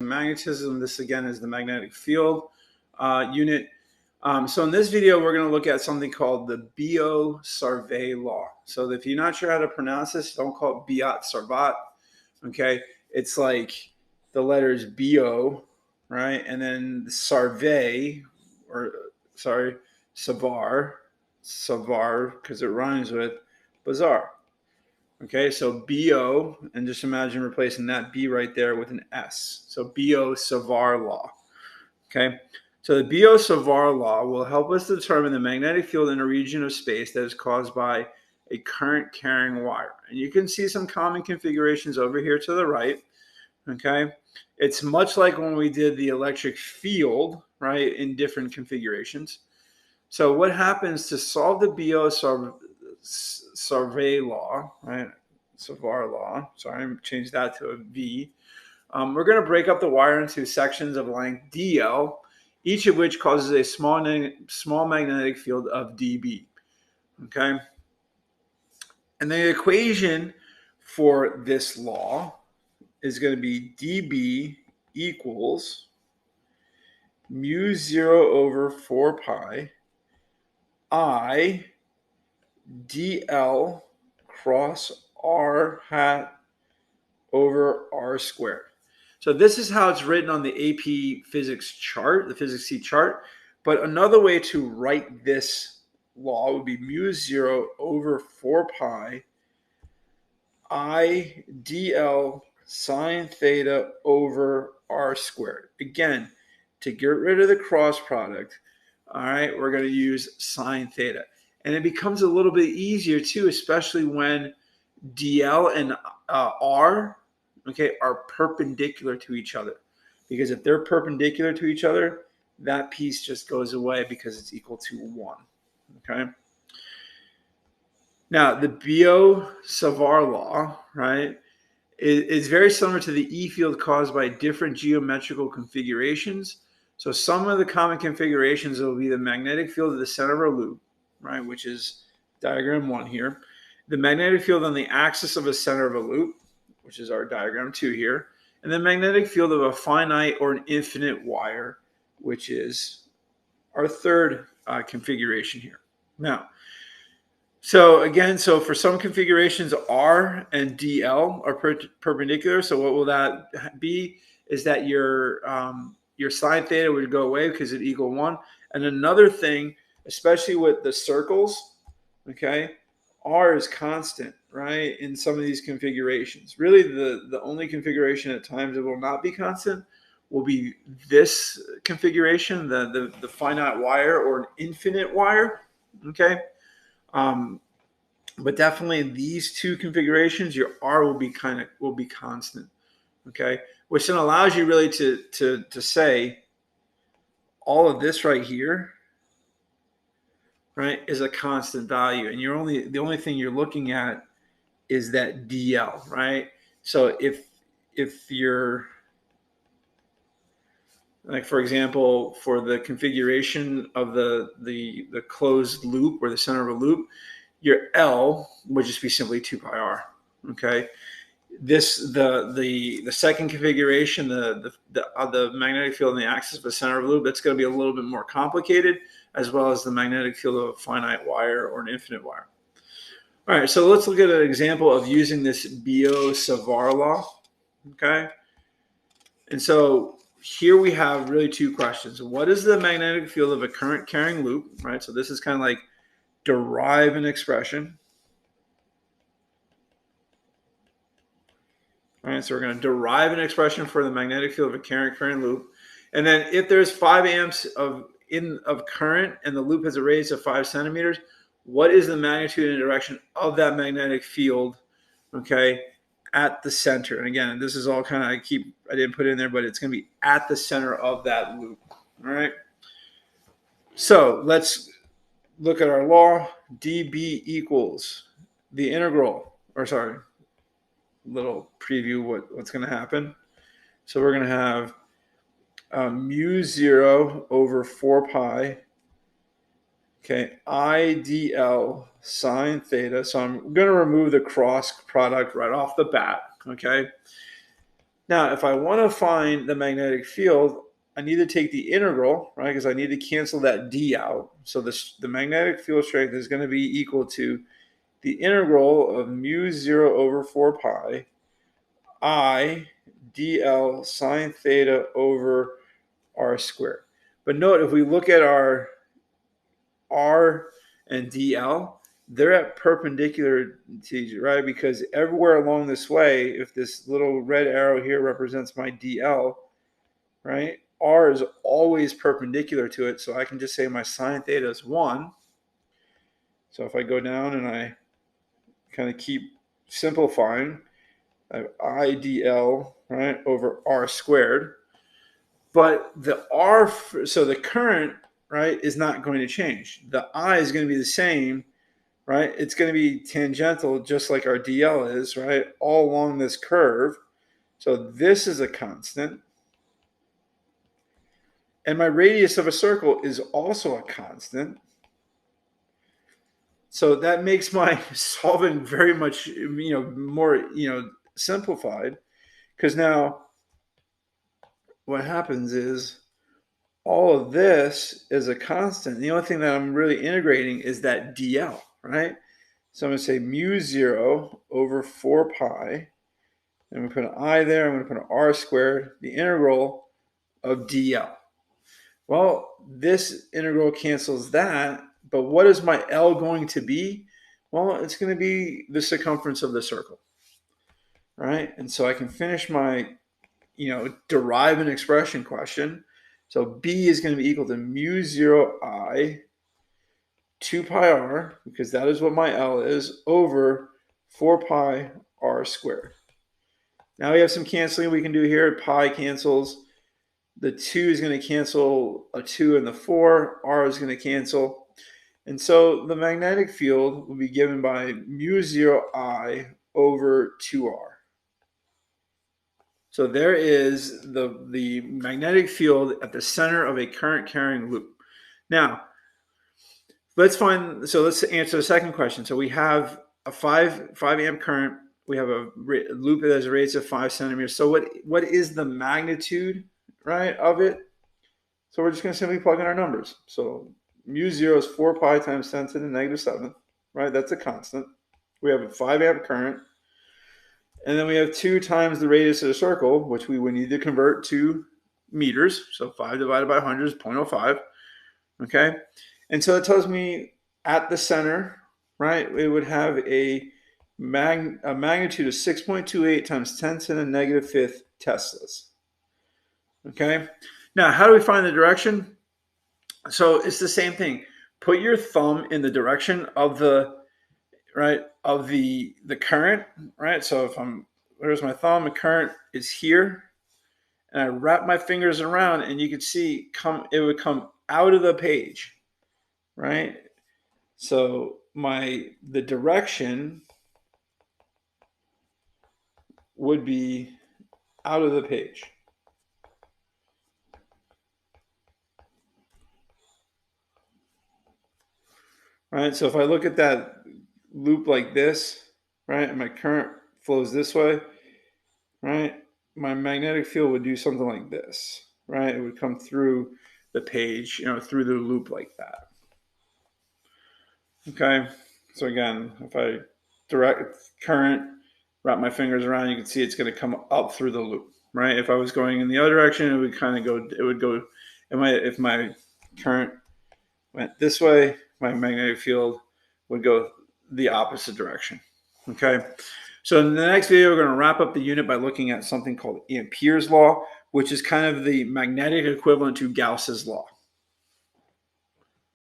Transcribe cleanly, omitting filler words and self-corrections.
Magnetism, this again is the magnetic field unit. So in this video, we're going to look at something called the Biot-Savart law. So if you're not sure how to pronounce this, don't call it Biot-Savart. Okay, it's like the letters Bio, right, and then Sarve, or sorry, Savar, because it rhymes with bizarre. Okay, so BO, and just imagine replacing that B right there with an S. So Biot-Savart law. Okay, so the Biot-Savart law will help us determine the magnetic field in a region of space that is caused by a current carrying wire. And you can see some common configurations over here to the right. Okay, it's much like when we did the electric field, right, in different configurations. So what happens to solve the Biot-Savart law, right? Savar Law. Sorry, I changed that to a V. We're going to break up the wire into sections of length dl, each of which causes a small magnetic field of dB. Okay, and the equation for this law is going to be dB equals mu 0 over 4 pi I dl cross r hat over r squared. So this is how it's written on the AP physics chart, the physics C chart. But another way to write this law would be mu 0 over 4 pi I dl sine theta over r squared. Again, to get rid of the cross product, all right, we're going to use sine theta. And it becomes a little bit easier too, especially when dl and r, okay, are perpendicular to each other. Because if they're perpendicular to each other, that piece just goes away because it's equal to 1. Okay. Now, the Biot-Savart law, right, is very similar to the E field caused by different geometrical configurations. So some of the common configurations will be the magnetic field at the center of a loop, right, which is diagram 1 here. The magnetic field on the axis of a center of a loop, which is our diagram 2 here. And the magnetic field of a finite or an infinite wire, which is our third configuration here. Now, so again, so for some configurations, R and DL are perpendicular. So what will that be? Is that your sine theta would go away because it equal 1. And another thing, especially with the circles, okay, R is constant, right, in some of these configurations. Really, the only configuration at times it will not be constant will be this configuration, the finite wire or an infinite wire, okay? But definitely in these two configurations, your R will be constant, okay? Which then allows you really to say all of this right here, right, is a constant value, and the only thing you're looking at is that DL, right? So if you're, like, for example, for the configuration of the closed loop or the center of a loop, your L would just be simply 2 pi r. Okay, the second configuration, the magnetic field in the axis of the center of a loop, that's going to be a little bit more complicated, as well as the magnetic field of a finite wire or an infinite wire. All right, so let's look at an example of using this Biot-Savart law. Okay, and so here we have really two questions. What is the magnetic field of a current carrying loop? Right, so this is kind of like derive an expression. All right, so we're going to derive an expression for the magnetic field of a current loop. And then if there's 5 amps of current and the loop has a radius of 5 centimeters, what is the magnitude and direction of that magnetic field, okay, at the center? And again, this is all kind of, I didn't put it in there, but it's going to be at the center of that loop. All right. So let's look at our law. dB equals the integral, or sorry, little preview what's going to happen. So we're going to have mu 0 over 4 pi, okay, IDL sine theta. So I'm going to remove the cross product right off the bat, okay? Now, if I want to find the magnetic field, I need to take the integral, right, because I need to cancel that d out. So the magnetic field strength is going to be equal to the integral of mu 0 over 4 pi I dl sine theta over r squared. But note, if we look at our r and dl, they're at perpendicular to each other, right? Because everywhere along this way, if this little red arrow here represents my dl, right, r is always perpendicular to it. So I can just say my sine theta is 1. So if I go down and I kind of keep simplifying, I have IDL, right, over r squared. But the r, so the current, right, is not going to change. The I is going to be the same, right? It's going to be tangential, just like our DL is, right, all along this curve. So this is a constant. And my radius of a circle is also a constant. So that makes my solving very much, more, simplified, because now what happens is all of this is a constant. The only thing that I'm really integrating is that dl, right? So I'm going to say mu 0 over 4 pi. I'm going to put an I there. I'm going to put an r squared, the integral of dl. Well, this integral cancels that, but what is my L going to be? Well, it's going to be the circumference of the circle, right? And so I can finish my, derive an expression question. So B is going to be equal to mu 0 I 2 pi r, because that is what my L is, over 4 pi r squared. Now we have some canceling we can do here. Pi cancels. The 2 is going to cancel a 2 and the 4. R is going to cancel. And so the magnetic field will be given by mu 0 I over 2r. So there is the magnetic field at the center of a current carrying loop. Now, let's answer the second question. So we have a 5 amp current. We have a loop that has a radius of 5 centimeters. So what is the magnitude, right, of it? So we're just going to simply plug in our numbers. So mu 0 is 4 pi times 10 to the negative 7, right? That's a constant. We have a 5 amp current. And then we have 2 times the radius of the circle, which we would need to convert to meters. So 5 divided by 100 is 0.05. Okay. And so it tells me at the center, right, it would have a magnitude of 6.28 times 10 to the negative 5th Teslas. Okay. Now, how do we find the direction? So it's the same thing. Put your thumb in the direction of the current, right? So there's my thumb, the current is here, and I wrap my fingers around, and you can see it would come out of the page, right? So the direction would be out of the page. Right, so if I look at that loop like this, right, and my current flows this way, right, my magnetic field would do something like this, right? It would come through the page, through the loop like that. Okay, so again, if I direct current, wrap my fingers around, you can see it's going to come up through the loop, right? If I was going in the other direction, if my current went this way, my magnetic field would go the opposite direction. Okay, so in the next video, we're going to wrap up the unit by looking at something called Ampere's law, which is kind of the magnetic equivalent to Gauss's law.